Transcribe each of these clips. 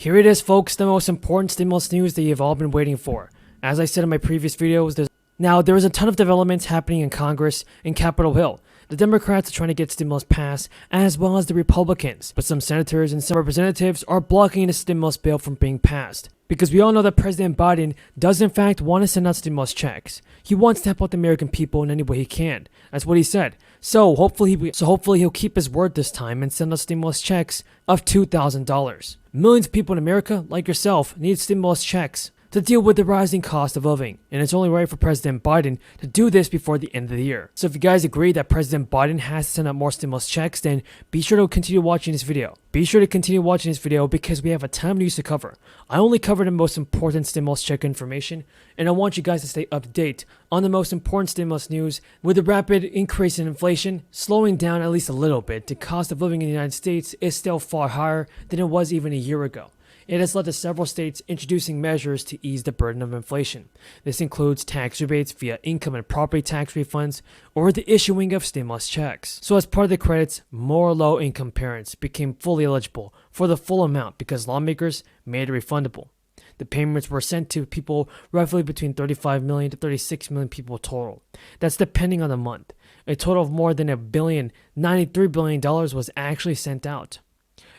Here it is, folks, the most important stimulus news that you've all been waiting for. As I said in my previous videos, there is a ton of developments happening in Congress and Capitol Hill. The Democrats are trying to get stimulus passed, as well as the Republicans, but some senators and some representatives are blocking the stimulus bill from being passed. Because we all know that President Biden does in fact want to send out stimulus checks. He wants to help out the American people in any way he can. That's what he said. So hopefully he'll keep his word this time and send us stimulus checks of $2,000. Millions of people in America, like yourself, need stimulus checks to deal with the rising cost of living, and it's only right for President Biden to do this before the end of the year. So if you guys agree that President Biden has to send out more stimulus checks, then be sure to continue watching this video. Be sure to continue watching this video because we have a ton of news to cover. I only cover the most important stimulus check information, and I want you guys to stay up to date on the most important stimulus news. With the rapid increase in inflation slowing down at least a little bit, the cost of living in the United States is still far higher than it was even a year ago. It has led to several states introducing measures to ease the burden of inflation. This includes tax rebates via income and property tax refunds or the issuing of stimulus checks. So as part of the credits, more low-income parents became fully eligible for the full amount because lawmakers made it refundable. The payments were sent to people roughly between 35 million to 36 million people total. That's depending on the month. A total of more than $93 billion was actually sent out.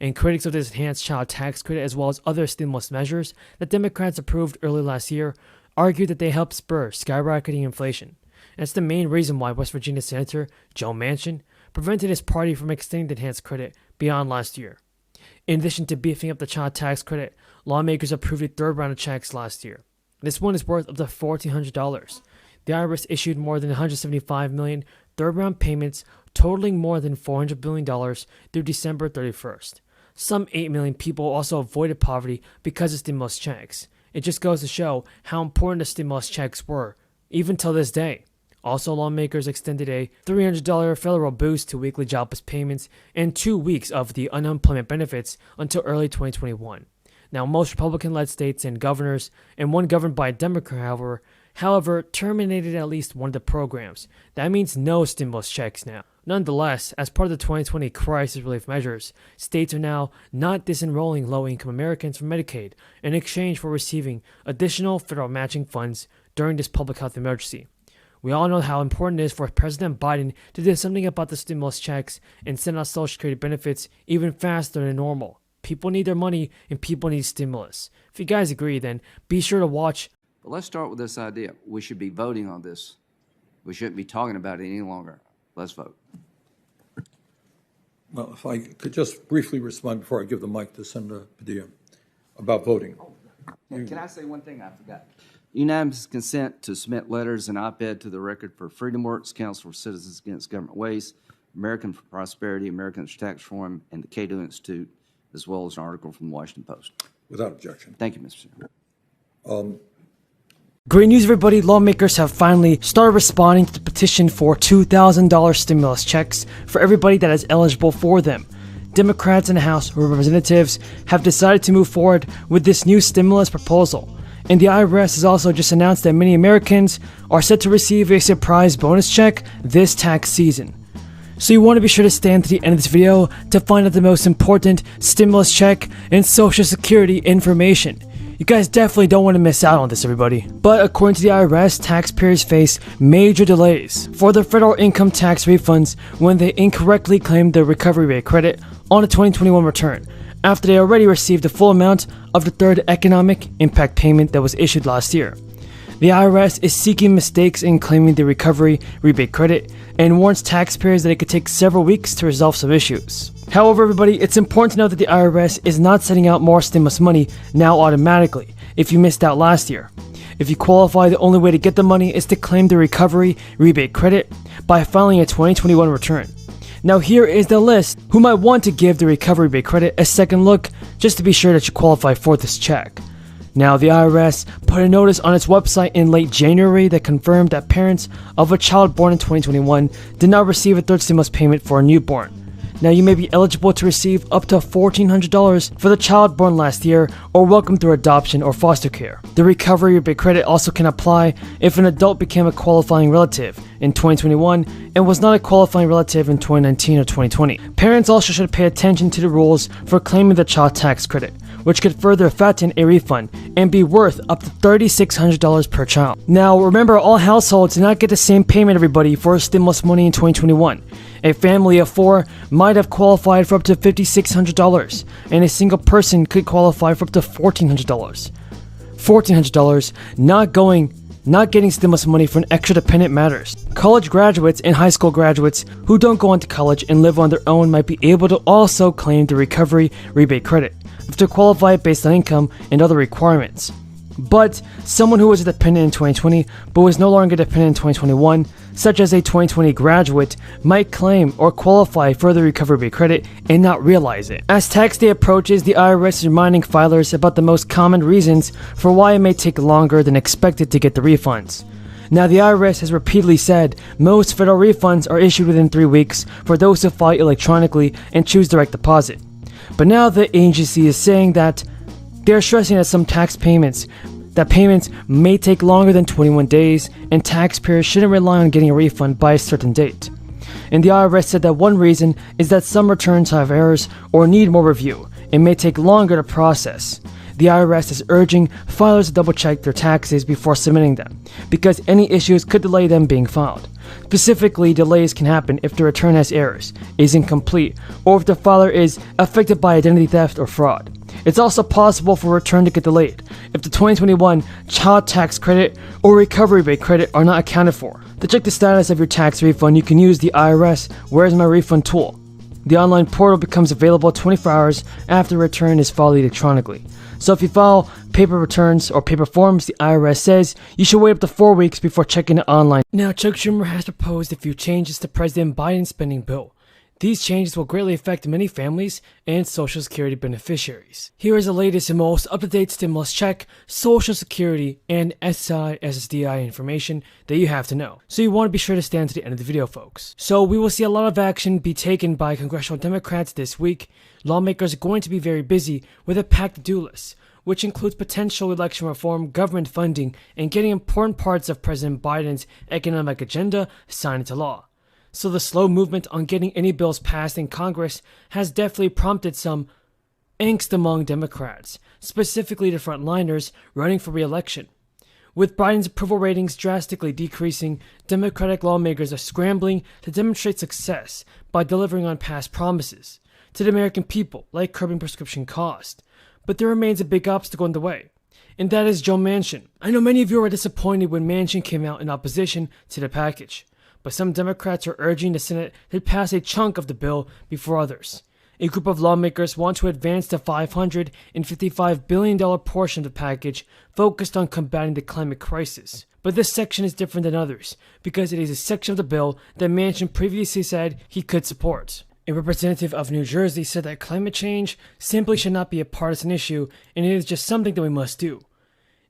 And critics of this enhanced child tax credit as well as other stimulus measures that Democrats approved early last year argued that they helped spur skyrocketing inflation. And that's the main reason why West Virginia Senator Joe Manchin prevented his party from extending the enhanced credit beyond last year. In addition to beefing up the child tax credit, lawmakers approved a third round of checks last year. This one is worth up to $1,400. The IRS issued more than 175 million third round payments totaling more than $400 billion through December 31st. Some 8 million people also avoided poverty because of stimulus checks. It just goes to show how important the stimulus checks were, even till this day. Also, lawmakers extended a $300 federal boost to weekly jobless payments and 2 weeks of the unemployment benefits until early 2021. Now, most Republican-led states and governors, and one governed by a Democrat, however, terminated at least one of the programs. That means no stimulus checks now. Nonetheless, as part of the 2020 crisis relief measures, states are now not disenrolling low-income Americans from Medicaid in exchange for receiving additional federal matching funds during this public health emergency. We all know how important it is for President Biden to do something about the stimulus checks and send out Social Security benefits even faster than normal. People need their money and people need stimulus. If you guys agree, then be sure to watch. But let's start with this idea. We should be voting on this. We shouldn't be talking about it any longer. Let's vote. Well, if I could just briefly respond before I give the mic to Senator Padilla about voting. Can I say one thing I forgot? Unanimous consent to submit letters and op-ed to the record for Freedom Works, Council for Citizens Against Government Waste, American for Prosperity, Americans for Tax Reform, and the Cato Institute, as well as an article from the Washington Post. Without objection. Thank you, Mr. Chairman. Great news, everybody. Lawmakers have finally started responding to the petition for $2,000 stimulus checks for everybody that is eligible for them. Democrats in the House of Representatives have decided to move forward with this new stimulus proposal. And the IRS has also just announced that many Americans are set to receive a surprise bonus check this tax season. So you want to be sure to stay until the end of this video to find out the most important stimulus check and Social Security information. You guys definitely don't want to miss out on this, everybody. But according to the IRS, taxpayers face major delays for their federal income tax refunds when they incorrectly claimed their recovery rate credit on a 2021 return, after they already received the full amount of the third economic impact payment that was issued last year. The IRS is seeking mistakes in claiming the recovery rebate credit and warns taxpayers that it could take several weeks to resolve some issues. However, everybody, it's important to know that the IRS is not sending out more stimulus money now automatically if you missed out last year. If you qualify, the only way to get the money is to claim the recovery rebate credit by filing a 2021 return. Now here is the list who might want to give the recovery rebate credit a second look just to be sure that you qualify for this check. Now, the IRS put a notice on its website in late January that confirmed that parents of a child born in 2021 did not receive a third stimulus payment for a newborn. Now, you may be eligible to receive up to $1,400 for the child born last year or welcome through adoption or foster care. The recovery rebate credit also can apply if an adult became a qualifying relative in 2021 and was not a qualifying relative in 2019 or 2020. Parents also should pay attention to the rules for claiming the child tax credit, which could further fatten a refund and be worth up to $3,600 per child. Now, remember, all households did not get the same payment, everybody, for stimulus money in 2021. A family of 4 might have qualified for up to $5,600, and a single person could qualify for up to $1,400. $1,400 not getting stimulus money for an extra dependent matters. College graduates and high school graduates who don't go on to college and live on their own might be able to also claim the recovery rebate credit if they qualify based on income and other requirements. But someone who was a dependent in 2020 but was no longer dependent in 2021, such as a 2020 graduate, might claim or qualify for the recovery rebate credit and not realize it. As tax day approaches, the IRS is reminding filers about the most common reasons for why it may take longer than expected to get the refunds. Now, the IRS has repeatedly said most federal refunds are issued within 3 weeks for those who file electronically and choose direct deposit. But now the agency is saying that they're stressing that some tax payments may take longer than 21 days, and taxpayers shouldn't rely on getting a refund by a certain date. And the IRS said that one reason is that some returns have errors or need more review and may take longer to process. The IRS is urging filers to double check their taxes before submitting them, because any issues could delay them being filed. Specifically, delays can happen if the return has errors, is incomplete, or if the filer is affected by identity theft or fraud. It's also possible for a return to get delayed if the 2021 child tax credit or recovery rebate credit are not accounted for. To check the status of your tax refund, you can use the IRS Where's My Refund tool. The online portal becomes available 24 hours after the return is filed electronically. So if you file paper returns or paper forms, the IRS says you should wait up to 4 weeks before checking it online. Now, Chuck Schumer has proposed a few changes to President Biden's spending bill. These changes will greatly affect many families and Social Security beneficiaries. Here is the latest and most up-to-date stimulus check, Social Security, and SSI SSDI information that you have to know. So you want to be sure to stand to the end of the video, folks. So we will see a lot of action be taken by congressional Democrats this week. Lawmakers are going to be very busy with a packed to-do list, which includes potential election reform, government funding, and getting important parts of President Biden's economic agenda signed into law. So the slow movement on getting any bills passed in Congress has definitely prompted some angst among Democrats, specifically the frontliners running for re-election. With Biden's approval ratings drastically decreasing, Democratic lawmakers are scrambling to demonstrate success by delivering on past promises to the American people, like curbing prescription costs. But there remains a big obstacle in the way, and that is Joe Manchin. I know many of you were disappointed when Manchin came out in opposition to the package, but some Democrats are urging the Senate to pass a chunk of the bill before others. A group of lawmakers want to advance the $555 billion portion of the package focused on combating the climate crisis. But this section is different than others because it is a section of the bill that Manchin previously said he could support. A representative of New Jersey said that climate change simply should not be a partisan issue, and it is just something that we must do.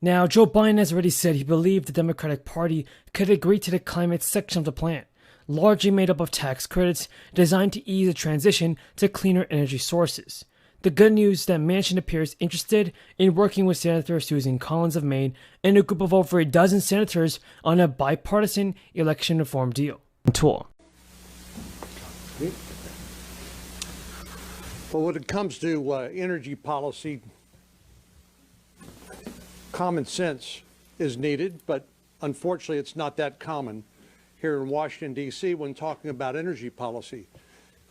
Now, Joe Biden has already said he believed the Democratic Party could agree to the climate section of the plan, largely made up of tax credits designed to ease the transition to cleaner energy sources. The good news is that Manchin appears interested in working with Senator Susan Collins of Maine and a group of over a dozen senators on a bipartisan election reform deal. Tool. Well, when it comes to energy policy, common sense is needed, but unfortunately it's not that common here in Washington, D.C. when talking about energy policy.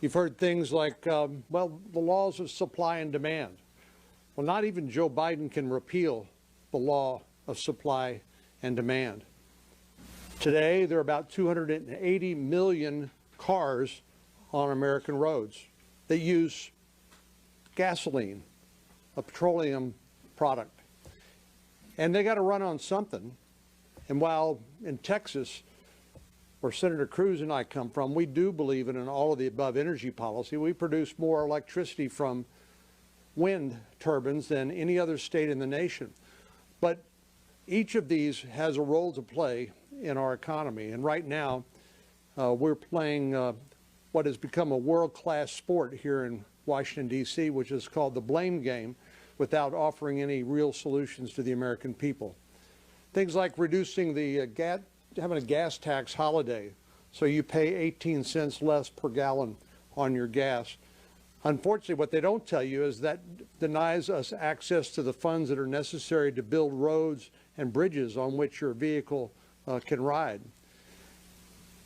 You've heard things like, well, the laws of supply and demand. Well, not even Joe Biden can repeal the law of supply and demand. Today, there are about 280 million cars on American roads that use gasoline, a petroleum product. And they got to run on something. And while in Texas, where Senator Cruz and I come from, we do believe in an all of the above energy policy. We produce more electricity from wind turbines than any other state in the nation. But each of these has a role to play in our economy. And right now, we're playing what has become a world-class sport here in Washington, D.C., which is called the blame game, without offering any real solutions to the American people. Things like reducing the having a gas tax holiday, so you pay 18 cents less per gallon on your gas. Unfortunately, what they don't tell you is that denies us access to the funds that are necessary to build roads and bridges on which your vehicle can ride.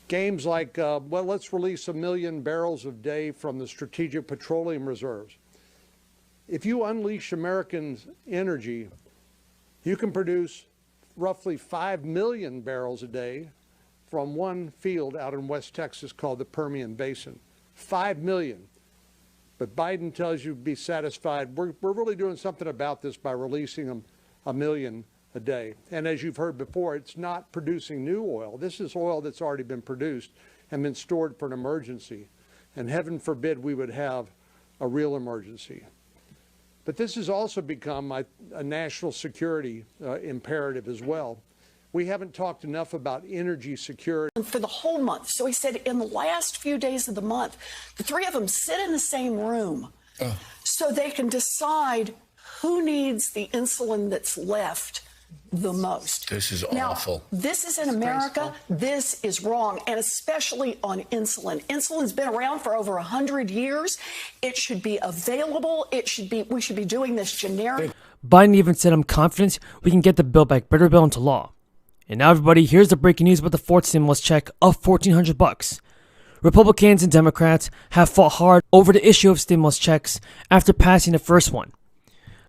Games like, well, let's release 1 million barrels a day from the strategic petroleum reserves. If you unleash American energy, you can produce roughly 5 million barrels a day from one field out in West Texas called the Permian Basin. 5 million. But Biden tells you be satisfied. We're really doing something about this by releasing them 1 million a day. And as you've heard before, it's not producing new oil. This is oil that's already been produced and been stored for an emergency. And heaven forbid we would have a real emergency. But this has also become a national security imperative as well. We haven't talked enough about energy security. For the whole month. So he said in the last few days of the month, the three of them sit in the same room so they can decide who needs the insulin that's left the most. This is now, awful. This is in America. This is wrong, and especially on insulin. Insulin's been around for over 100 years. It should be available. We should be doing this generic. Biden even said, "I'm confident we can get the Build Back Better bill into law." And now, everybody, here's the breaking news about the fourth stimulus check of $1,400. Republicans and Democrats have fought hard over the issue of stimulus checks after passing the first one.